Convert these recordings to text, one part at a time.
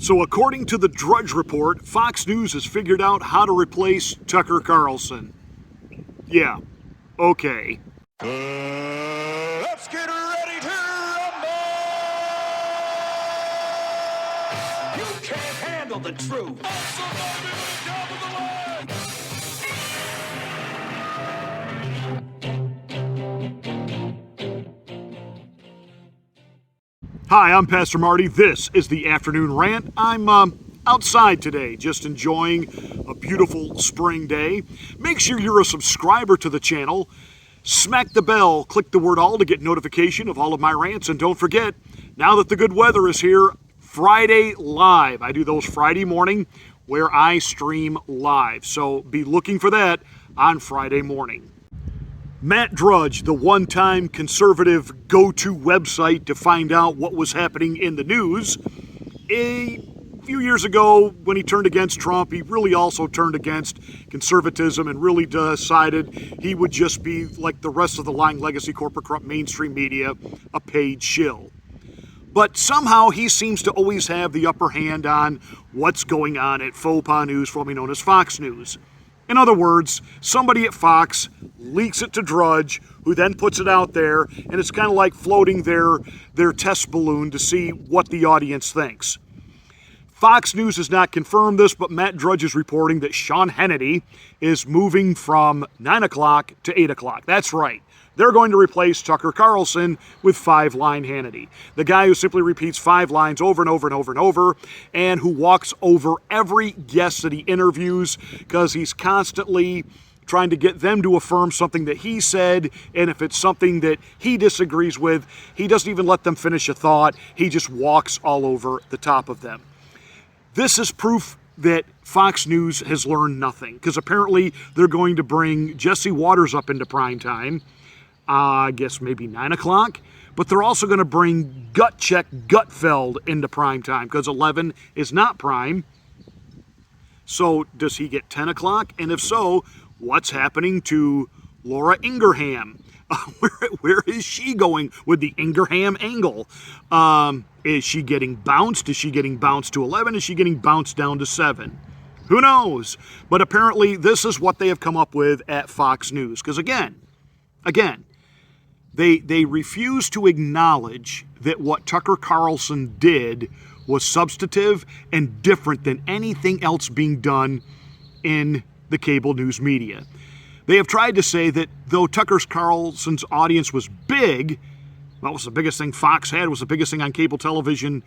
So according to the Drudge report, Fox News has figured out how to replace Tucker Carlson. Yeah, okay. Let's get ready to rumble! You can't handle the truth. Hi, I'm Pastor Marty. This is the Afternoon Rant. I'm outside today, just enjoying a beautiful spring day. Make sure you're a subscriber to the channel. Smack the bell, click the word all to get notification of all of my rants. And don't forget, now that the good weather is here, Friday Live. I do those Friday morning where I stream live. So be looking for that on Friday morning. Matt Drudge, the one-time conservative go-to website to find out what was happening in the news. A few years ago, when he turned against Trump, he really also turned against conservatism and really decided he would just be like the rest of the lying legacy corporate corrupt mainstream media, a paid shill. But somehow he seems to always have the upper hand on what's going on at faux pas news, formerly known as Fox News. In other words, somebody at Fox leaks it to Drudge, who then puts it out there, and it's kind of like floating their test balloon to see what the audience thinks. Fox News has not confirmed this, but Matt Drudge is reporting that Sean Hannity is moving from 9 o'clock to 8 o'clock. That's right. They're going to replace Tucker Carlson with five-line Hannity. The guy who simply repeats 5 lines over and over and over and over, and who walks over every guest that he interviews because he's constantly trying to get them to affirm something that he said, and if it's something that he disagrees with, he doesn't even let them finish a thought. He just walks all over the top of them. This is proof that Fox News has learned nothing, because apparently they're going to bring Jesse Waters up into prime time. I guess maybe 9 o'clock. But they're also going to bring Gut Check Gutfeld into prime time because 11 is not prime. So does he get 10 o'clock? And if so, what's happening to Laura Ingraham? Where is she going with the Ingraham angle? Is she getting bounced? Is she getting bounced to 11? Is she getting bounced down to 7? Who knows? But apparently this is what they have come up with at Fox News. Because again, They refuse to acknowledge that what Tucker Carlson did was substantive and different than anything else being done in the cable news media. They have tried to say that though Tucker Carlson's audience was big, well, it was the biggest thing Fox had, was the biggest thing on cable television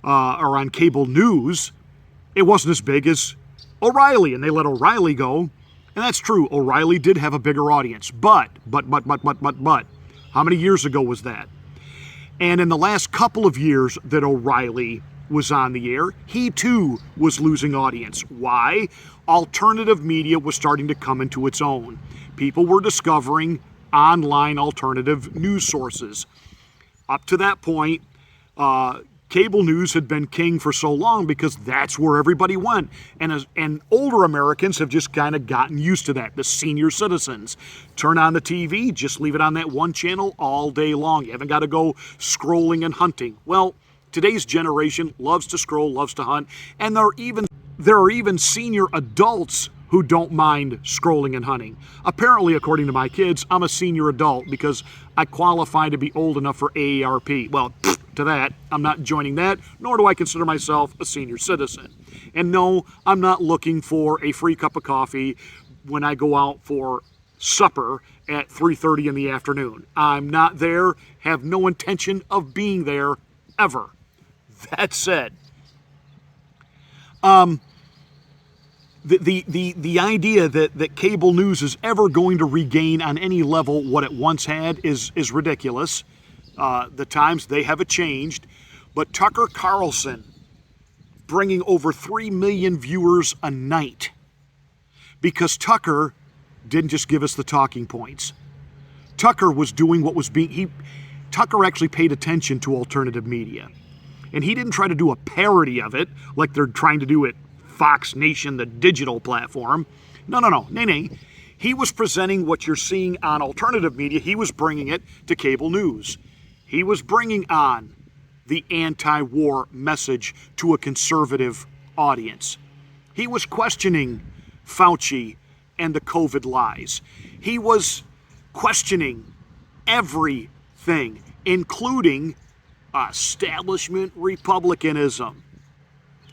or on cable news, it wasn't as big as O'Reilly, and they let O'Reilly go. And that's true, O'Reilly did have a bigger audience, but. How many years ago was that? And in the last couple of years that O'Reilly was on the air, he too was losing audience. Why? Alternative media was starting to come into its own. People were discovering online alternative news sources. Up to that point, cable news had been king for so long because that's where everybody went. And older Americans have just kind of gotten used to that. The senior citizens turn on the TV, just leave it on that one channel all day long. You haven't got to go scrolling and hunting. Well, today's generation loves to scroll, loves to hunt, and there are even senior adults who don't mind scrolling and hunting. Apparently, according to my kids, I'm a senior adult because I qualify to be old enough for AARP. Well, to that, I'm not joining that, nor do I consider myself a senior citizen. And no, I'm not looking for a free cup of coffee when I go out for supper at 3:30 in the afternoon. I'm not there, have no intention of being there ever. That said, the idea that cable news is ever going to regain on any level what it once had is ridiculous. The times, they haven't changed. But Tucker Carlson bringing over 3 million viewers a night because Tucker didn't just give us the talking points. Tucker was doing what was being... Tucker actually paid attention to alternative media. And he didn't try to do a parody of it like they're trying to do at Fox Nation, the digital platform. No. He was presenting what you're seeing on alternative media. He was bringing it to cable news. He was bringing on the anti-war message to a conservative audience. He was questioning Fauci and the COVID lies. He was questioning everything, including establishment republicanism.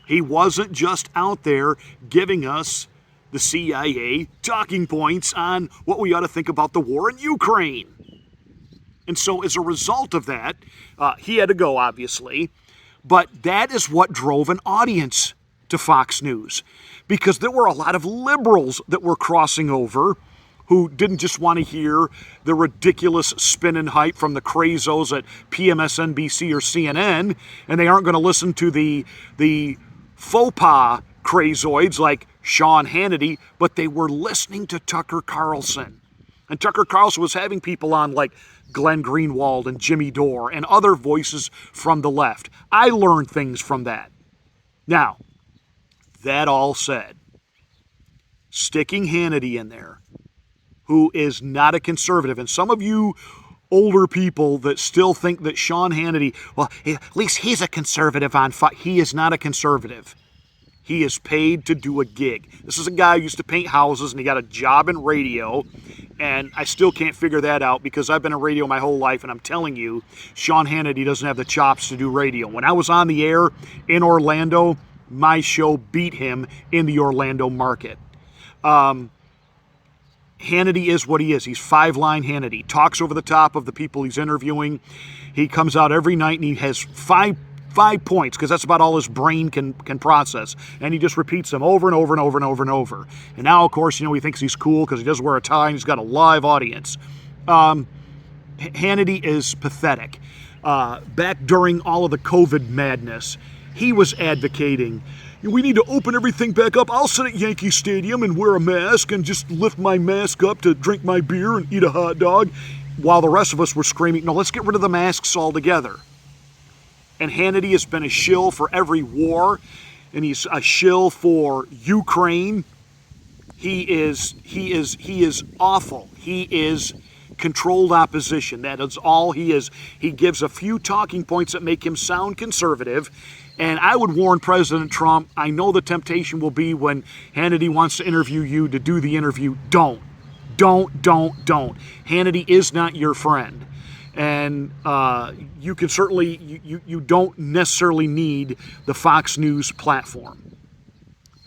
He wasn't just out there giving us the CIA talking points on what we ought to think about the war in Ukraine. And so as a result of that, he had to go, obviously. But that is what drove an audience to Fox News, because there were a lot of liberals that were crossing over who didn't just want to hear the ridiculous spin and hype from the crazos at PMSNBC or CNN, and they aren't going to listen to the faux pas crazoids like Sean Hannity, but they were listening to Tucker Carlson. And Tucker Carlson was having people on like Glenn Greenwald and Jimmy Dore and other voices from the left. I learned things from that. Now, that all said, sticking Hannity in there, who is not a conservative, and some of you older people that still think that Sean Hannity, well, at least he's a conservative on Fox. He is not a conservative. He is paid to do a gig. This is a guy who used to paint houses, and he got a job in radio, and I still can't figure that out because I've been in radio my whole life, and I'm telling you, Sean Hannity doesn't have the chops to do radio. When I was on the air in Orlando, my show beat him in the Orlando market. Hannity is what he is. He's five-line Hannity. Talks over the top of the people he's interviewing. He comes out every night and he has five points, because that's about all his brain can process. And he just repeats them over and over and over and over and over. And now, of course, he thinks he's cool because he doesn't wear a tie and he's got a live audience. Hannity is pathetic. Back during all of the COVID madness, he was advocating, we need to open everything back up. I'll sit at Yankee Stadium and wear a mask and just lift my mask up to drink my beer and eat a hot dog, while the rest of us were screaming, no, let's get rid of the masks altogether. And Hannity has been a shill for every war, and he's a shill for Ukraine. He is awful. He is controlled opposition. That is all he is. He gives a few talking points that make him sound conservative. And I would warn President Trump, I know the temptation will be when Hannity wants to interview you to do the interview. Don't. Hannity is not your friend. And you can certainly, you don't necessarily need the Fox News platform.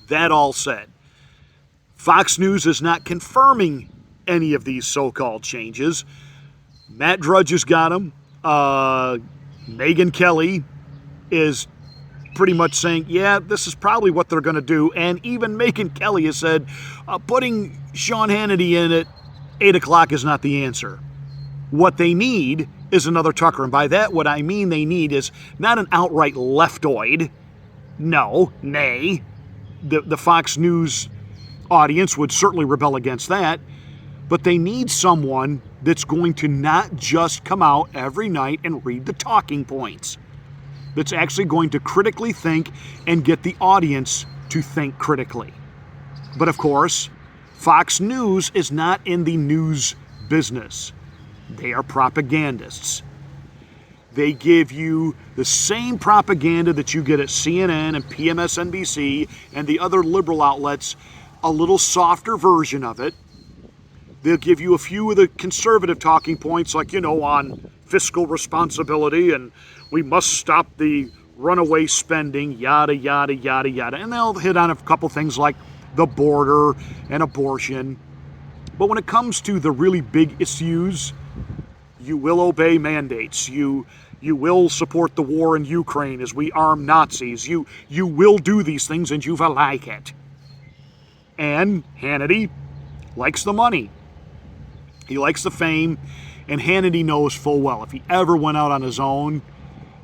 That all said, Fox News is not confirming any of these so-called changes. Matt Drudge has got them. Megyn Kelly is pretty much saying, yeah, this is probably what they're going to do. And even Megyn Kelly has said, putting Sean Hannity in at 8 o'clock is not the answer. What they need is another Tucker. And by that, what I mean they need is not an outright leftoid. No, nay. The Fox News audience would certainly rebel against that. But they need someone that's going to not just come out every night and read the talking points, that's actually going to critically think and get the audience to think critically. But of course, Fox News is not in the news business. They are propagandists. They give you the same propaganda that you get at CNN and PMSNBC and the other liberal outlets, a little softer version of it. They'll give you a few of the conservative talking points, like, on fiscal responsibility and we must stop the runaway spending, yada, yada, yada, yada. And they'll hit on a couple things like the border and abortion. But when it comes to the really big issues, you will obey mandates. You will support the war in Ukraine as we arm Nazis. You will do these things and you will like it. And Hannity likes the money. He likes the fame, and Hannity knows full well if he ever went out on his own,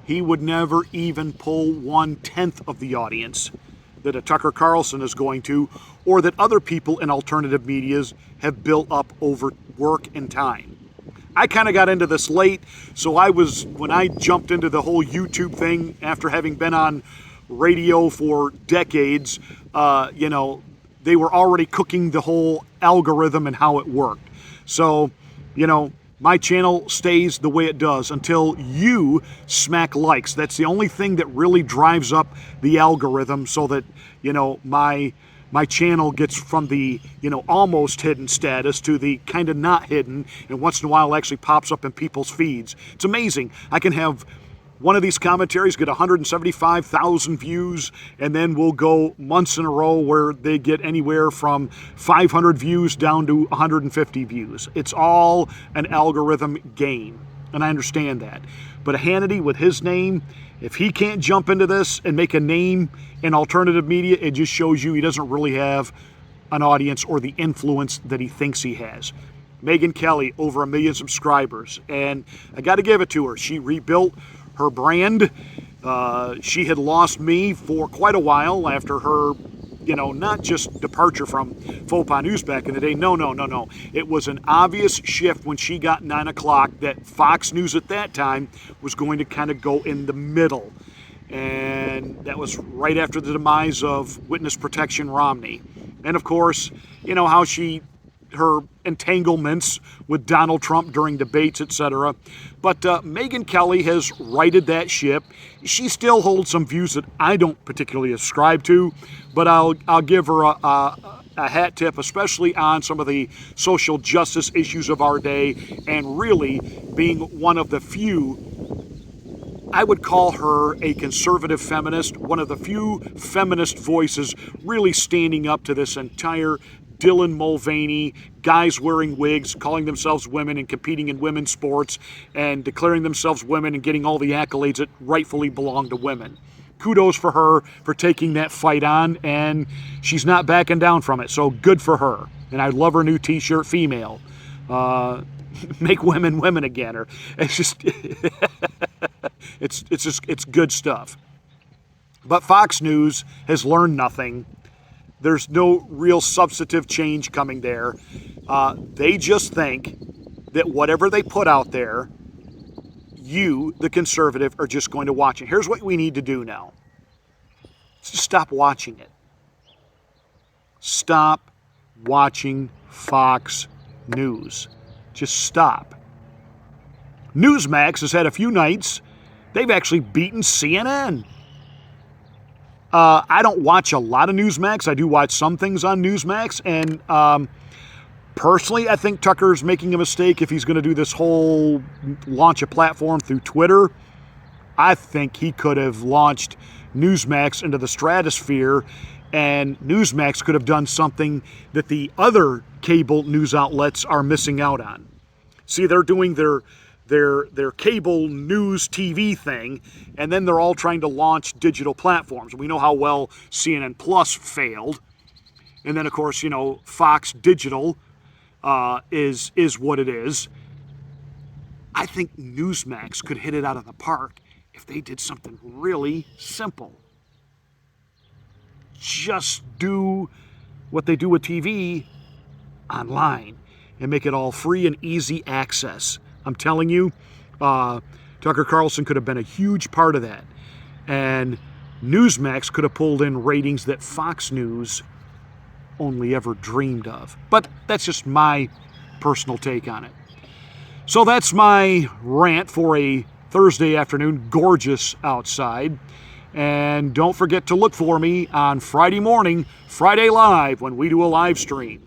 he would never even pull 1/10 of the audience that a Tucker Carlson is going to, or that other people in alternative medias have built up over work and time. I kind of got into this late, so when I jumped into the whole YouTube thing after having been on radio for decades, they were already cooking the whole algorithm and how it worked. So, my channel stays the way it does until you smack likes. That's the only thing that really drives up the algorithm so that, my channel gets from the, almost hidden status to the kind of not hidden, and once in a while actually pops up in people's feeds. It's amazing. I can have one of these commentaries get 175,000 views, and then we'll go months in a row where they get anywhere from 500 views down to 150 views. It's all an algorithm game, and I understand that. But Hannity, with his name, if he can't jump into this and make a name in alternative media, it just shows you he doesn't really have an audience or the influence that he thinks he has. Megyn Kelly, over 1 million subscribers, and I got to give it to her. She rebuilt her brand. She had lost me for quite a while after her, not just departure from Faux Pas News back in the day. No. It was an obvious shift when she got 9 o'clock that Fox News at that time was going to kind of go in the middle. And that was right after the demise of Witness Protection Romney. And of course, how her entanglements with Donald Trump during debates, etc. But Megyn Kelly has righted that ship. She still holds some views that I don't particularly ascribe to, but I'll give her a hat tip, especially on some of the social justice issues of our day, and really being one of the few. I would call her a conservative feminist, one of the few feminist voices really standing up to this entire Dylan Mulvaney, guys wearing wigs, calling themselves women and competing in women's sports and declaring themselves women and getting all the accolades that rightfully belong to women. Kudos for her for taking that fight on, and she's not backing down from it, so good for her. And I love her new t-shirt, female. Make women women again. Or it's just it's good stuff. But Fox News has learned nothing. There's no real substantive change coming there. They just think that whatever they put out there, you, the conservative, are just going to watch it. Here's what we need to do now. Just stop watching it. Stop watching Fox News. Just stop. Newsmax has had a few nights. They've actually beaten CNN. I don't watch a lot of Newsmax. I do watch some things on Newsmax. And personally, I think Tucker's making a mistake if he's going to do this whole launch a platform through Twitter. I think he could have launched Newsmax into the stratosphere, and Newsmax could have done something that the other cable news outlets are missing out on. See, they're doing their cable news TV thing, and then they're all trying to launch digital platforms. We know how well CNN Plus failed. And then, of course, Fox Digital is what it is. I think Newsmax could hit it out of the park if they did something really simple. Just do what they do with TV online and make it all free and easy access. I'm telling you, Tucker Carlson could have been a huge part of that. And Newsmax could have pulled in ratings that Fox News only ever dreamed of. But that's just my personal take on it. So that's my rant for a Thursday afternoon. Gorgeous outside. And don't forget to look for me on Friday morning, Friday Live, when we do a live stream.